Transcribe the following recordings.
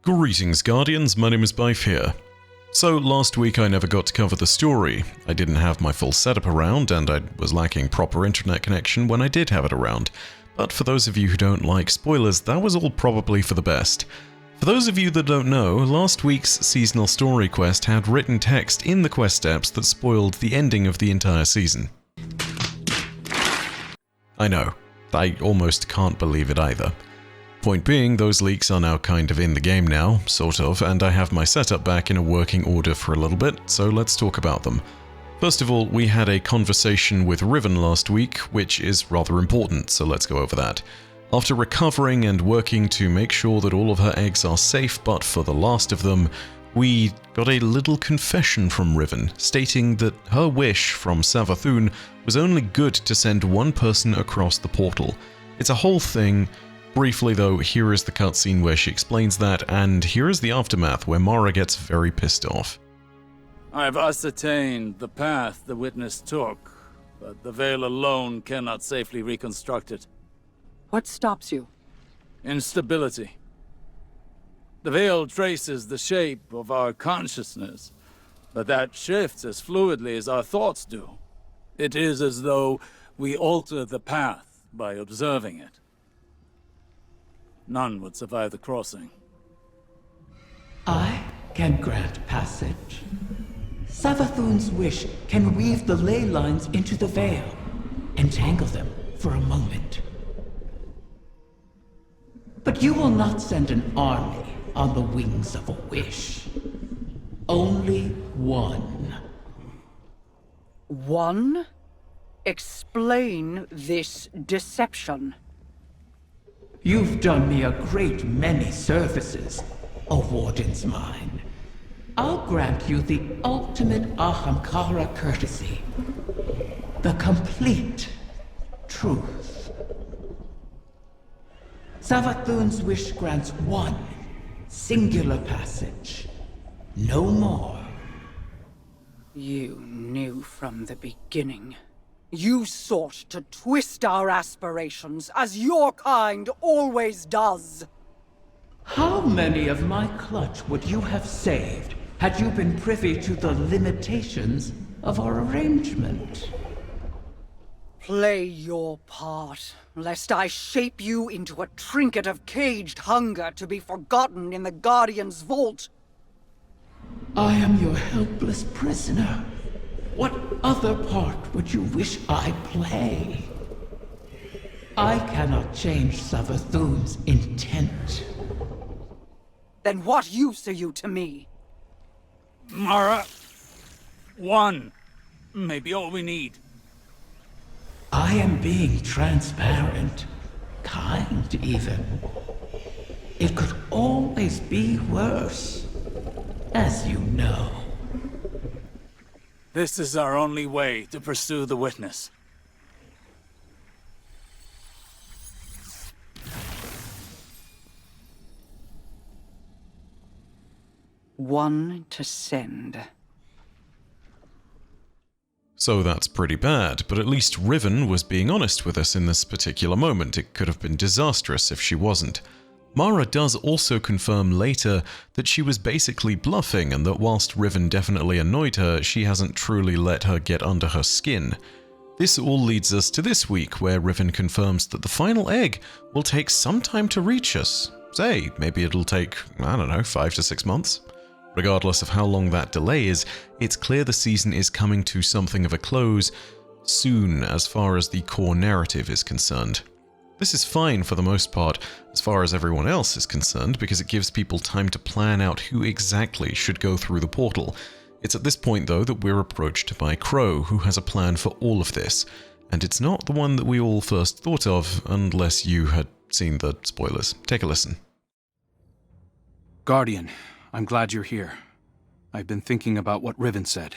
Greetings, Guardians, my name is Bife here. So, last week I never got to cover the story. I didn't have my full setup around, and I was lacking proper internet connection when I did have it around. But for those of you who don't like spoilers, that was all probably for the best. For those of you that don't know, last week's seasonal story quest had written text in the quest steps that spoiled the ending of the entire season. I know, I almost can't believe it either. Point being, those leaks are now kind of in the game now, sort of, and I have my setup back in a working order for a little bit, so let's talk about them. First of all, we had a conversation with Riven last week, which is rather important, so let's go over that. After recovering and working to make sure that all of her eggs are safe but for the last of them, we got a little confession from Riven, stating that her wish from Savathun was only good to send one person across the portal. It's a whole thing. Briefly though, here is the cutscene where she explains that, and here is the aftermath where Mara gets very pissed off. I've ascertained the path the witness took, but the veil alone cannot safely reconstruct it. What stops you? Instability. The veil traces the shape of our consciousness, but that shifts as fluidly as our thoughts do. It is as though we alter the path by observing it. None would survive the crossing. I can grant passage. Savathun's wish can weave the ley lines into the veil, entangle them for a moment. But you will not send an army on the wings of a wish. Only one. One? Explain this deception. You've done me a great many services, O Warden's mine. I'll grant you the ultimate Ahamkara courtesy. The complete truth. Savathun's wish grants one singular passage. No more. You knew from the beginning. You sought to twist our aspirations, as your kind always does. How many of my clutch would you have saved had you been privy to the limitations of our arrangement? Play your part, lest I shape you into a trinket of caged hunger to be forgotten in the Guardian's vault. I am your helpless prisoner. What other part would you wish I play? I cannot change Savathun's intent. Then what use are you to me? Mara, one. Maybe all we need. I am being transparent, kind even. It could always be worse, as you know. This is our only way to pursue the witness. One to send. So that's pretty bad, but at least Riven was being honest with us in this particular moment. It could have been disastrous if she wasn't. Mara does also confirm later that she was basically bluffing, and that whilst Riven definitely annoyed her, she hasn't truly let her get under her skin. This all leads us to this week, where Riven confirms that the final egg will take some time to reach us. Say, maybe it'll take, I don't know, 5 to 6 months. Regardless of how long that delay is, it's clear the season is coming to something of a close soon as far as the core narrative is concerned. This is fine for the most part, as far as everyone else is concerned, because it gives people time to plan out who exactly should go through the portal. It's at this point, though, that we're approached by Crow, who has a plan for all of this, and it's not the one that we all first thought of, unless you had seen the spoilers. Take a listen. Guardian, I'm glad you're here. I've been thinking about what Riven said.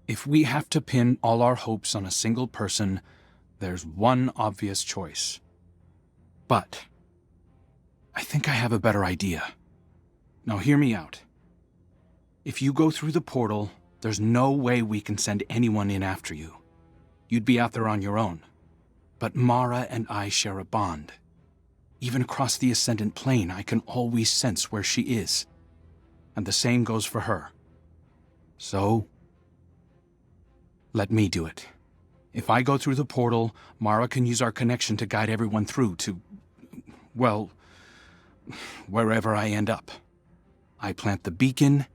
If we have to pin all our hopes on a single person, there's one obvious choice. But I think I have a better idea. Now hear me out. If you go through the portal, there's no way we can send anyone in after you. You'd be out there on your own. But Mara and I share a bond. Even across the Ascendant Plane, I can always sense where she is. And the same goes for her. So, let me do it. If I go through the portal, Mara can use our connection to guide everyone through to, well, wherever I end up. I plant the beacon,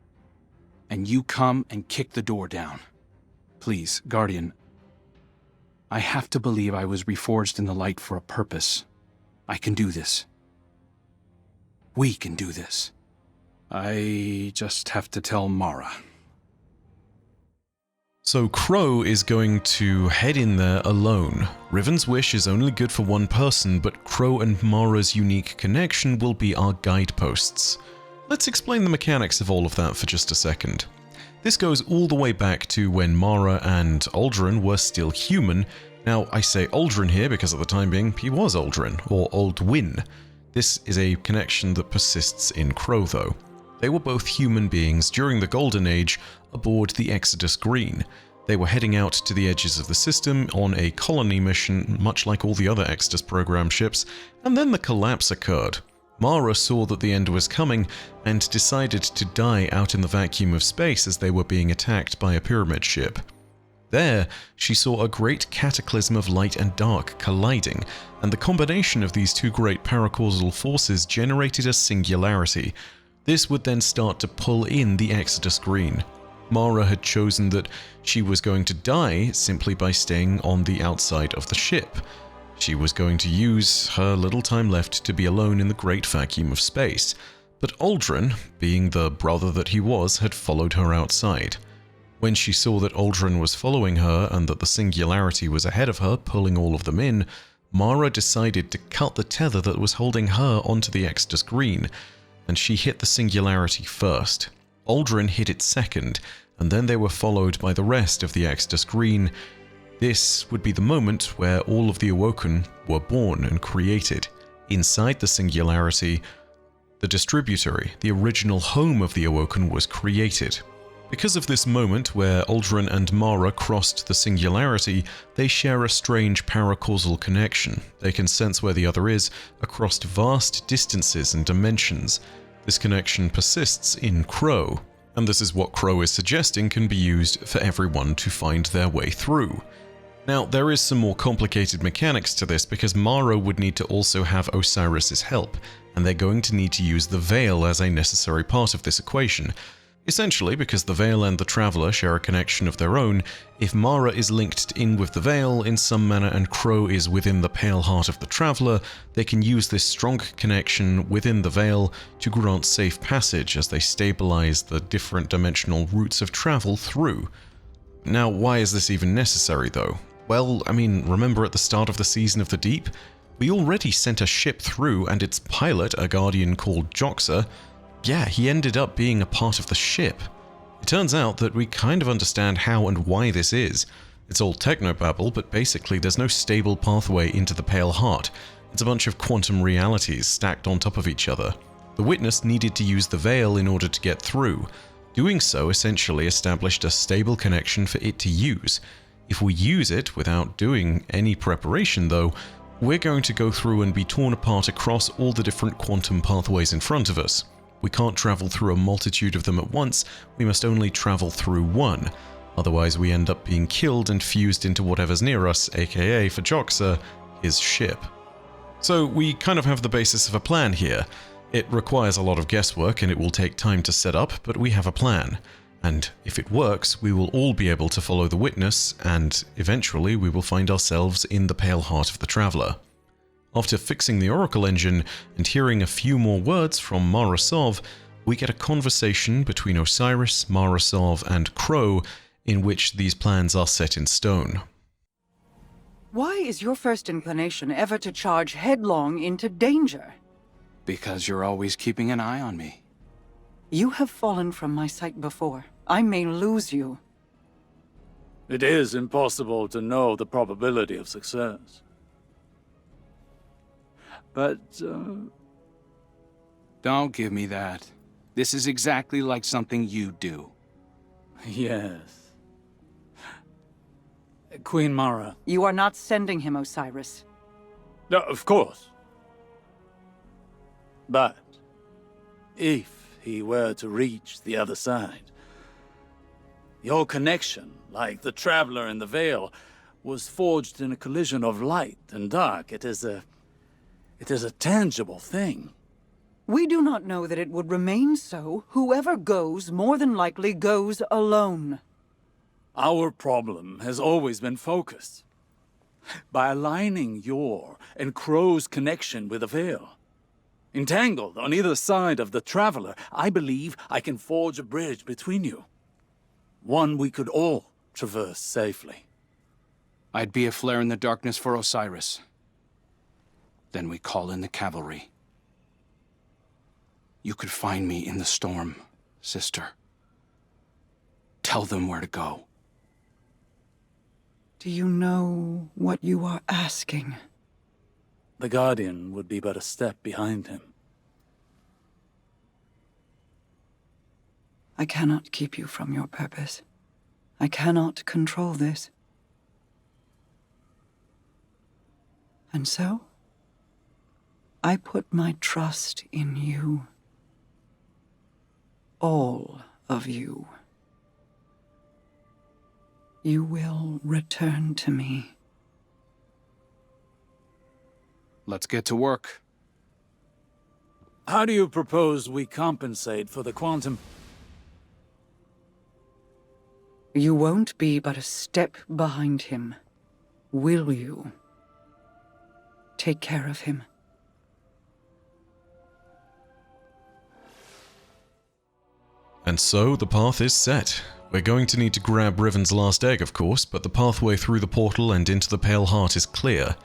and you come and kick the door down. Please, Guardian, I have to believe I was reforged in the light for a purpose. I can do this. We can do this. I just have to tell Mara. So Crow is going to head in there alone. Riven's wish is only good for one person, but Crow and Mara's unique connection will be our guideposts. Let's explain the mechanics of all of that for just a second. This goes all the way back to when Mara and Aldrin were still human. Now, I say Aldrin here because at the time being, he was Aldrin, or Aldwin. This is a connection that persists in Crow, though. They were both human beings during the Golden Age aboard the Exodus Green. They were heading out to the edges of the system on a colony mission, much like all the other Exodus program ships, and then the collapse occurred. Mara saw that the end was coming and decided to die out in the vacuum of space as they were being attacked by a pyramid ship. There, she saw a great cataclysm of light and dark colliding, and the combination of these two great paracausal forces generated a singularity. This would then start to pull in the Exodus Green. Mara had chosen that she was going to die simply by staying on the outside of the ship. She was going to use her little time left to be alone in the great vacuum of space, but Aldrin, being the brother that he was, had followed her outside. When she saw that Aldrin was following her and that the singularity was ahead of her, pulling all of them in, Mara decided to cut the tether that was holding her onto the Exodus Green, and she hit the singularity first. Aldrin hit it second, and then they were followed by the rest of the Exodus Green. This would be the moment where all of the Awoken were born and created. Inside the singularity, the Distributory, the original home of the Awoken, was created. Because of this moment where Aldrin and Mara crossed the singularity, they share a strange paracausal connection. They can sense where the other is across vast distances and dimensions. This connection persists in Crow, and this is what Crow is suggesting can be used for everyone to find their way through. Now, there is some more complicated mechanics to this because Mara would need to also have Osiris's help, and they're going to need to use the Veil as a necessary part of this equation. Essentially, because the Veil and the Traveler share a connection of their own, if Mara is linked in with the Veil in some manner and Crow is within the pale heart of the Traveler, they can use this strong connection within the Veil to grant safe passage as they stabilize the different dimensional routes of travel through. Now, why is this even necessary, though? Well, I mean, remember at the start of the Season of the Deep? We already sent a ship through, and its pilot, a Guardian called Joxer, yeah, he ended up being a part of the ship. It turns out that we kind of understand how and why this is. It's all technobabble, but basically there's no stable pathway into the Pale Heart. It's a bunch of quantum realities stacked on top of each other. The Witness needed to use the Veil in order to get through. Doing so essentially established a stable connection for it to use. If we use it without doing any preparation, though, we're going to go through and be torn apart across all the different quantum pathways in front of us. We can't travel through a multitude of them at once, we must only travel through one. Otherwise we end up being killed and fused into whatever's near us, aka, for Joxer, his ship. So we kind of have the basis of a plan here. It requires a lot of guesswork and it will take time to set up, but we have a plan. And if it works, we will all be able to follow the Witness, and eventually we will find ourselves in the Pale Heart of the Traveler. After fixing the Oracle engine and hearing a few more words from Mara Sov, we get a conversation between Osiris, Mara Sov, and Crow, in which these plans are set in stone. Why is your first inclination ever to charge headlong into danger? Because you're always keeping an eye on me. You have fallen from my sight before. I may lose you. It is impossible to know the probability of success. But, Don't give me that. This is exactly like something you do. yes. Queen Mara. You are not sending him, Osiris. No, of course. But if he were to reach the other side, your connection, like the Traveler in the Veil, was forged in a collision of light and dark. It is a tangible thing. We do not know that it would remain so. Whoever goes, more than likely goes alone. Our problem has always been focus. By aligning your and Crow's connection with the Veil, entangled on either side of the Traveler, I believe I can forge a bridge between you. One we could all traverse safely. I'd be a flare in the darkness for Osiris. Then we call in the cavalry. You could find me in the storm, sister. Tell them where to go. Do you know what you are asking? The Guardian would be but a step behind him. I cannot keep you from your purpose. I cannot control this. And so, I put my trust in you. All of you. You will return to me. Let's get to work. How do you propose we compensate for the quantum? You won't be but a step behind him, will you? Take care of him. And so the path is set. We're going to need to grab Riven's last egg, of course, but the pathway through the portal and into the Pale Heart is clear.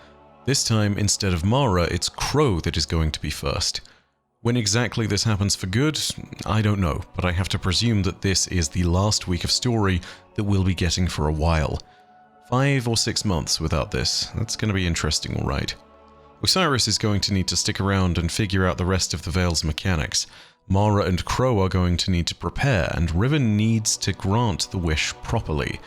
This time, instead of Mara, it's Crow that is going to be first. When exactly this happens for good, I don't know, but I have to presume that this is the last week of story that we'll be getting for a while. 5 or 6 months without this. That's going to be interesting, all right. Osiris is going to need to stick around and figure out the rest of the Veil's mechanics. Mara and Crow are going to need to prepare, and Riven needs to grant the wish properly.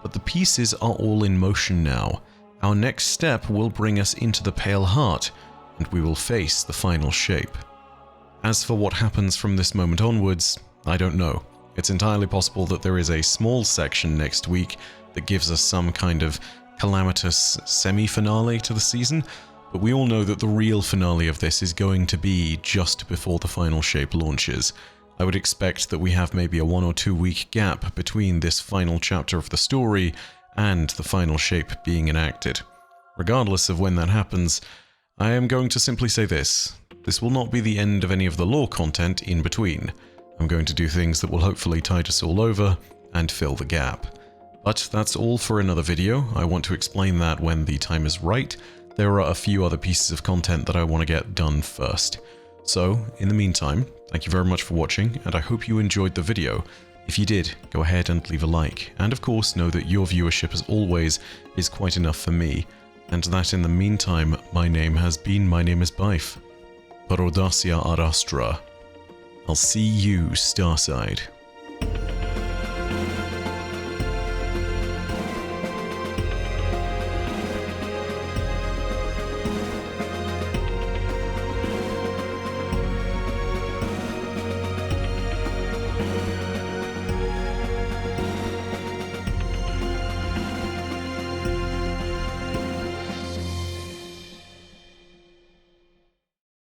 But the pieces are all in motion now. Our next step will bring us into the Pale Heart, and we will face the final shape. As for what happens from this moment onwards, I don't know. It's entirely possible that there is a small section next week that gives us some kind of calamitous semi-finale to the season, but we all know that the real finale of this is going to be just before the final shape launches. I would expect that we have maybe a 1 or 2 week gap between this final chapter of the story and the final shape being enacted. Regardless of when that happens, I am going to simply say this. This will not be the end of any of the lore content in between. I'm going to do things that will hopefully tide us all over and fill the gap. But that's all for another video. I want to explain that when the time is right. There are a few other pieces of content that I want to get done first. So, in the meantime, thank you very much for watching, and I hope you enjoyed the video. If you did, go ahead and leave a like, and of course know that your viewership as always is quite enough for me, and that in the meantime my name is Bife. Per Audacia ad Astra. I'll see you Starside.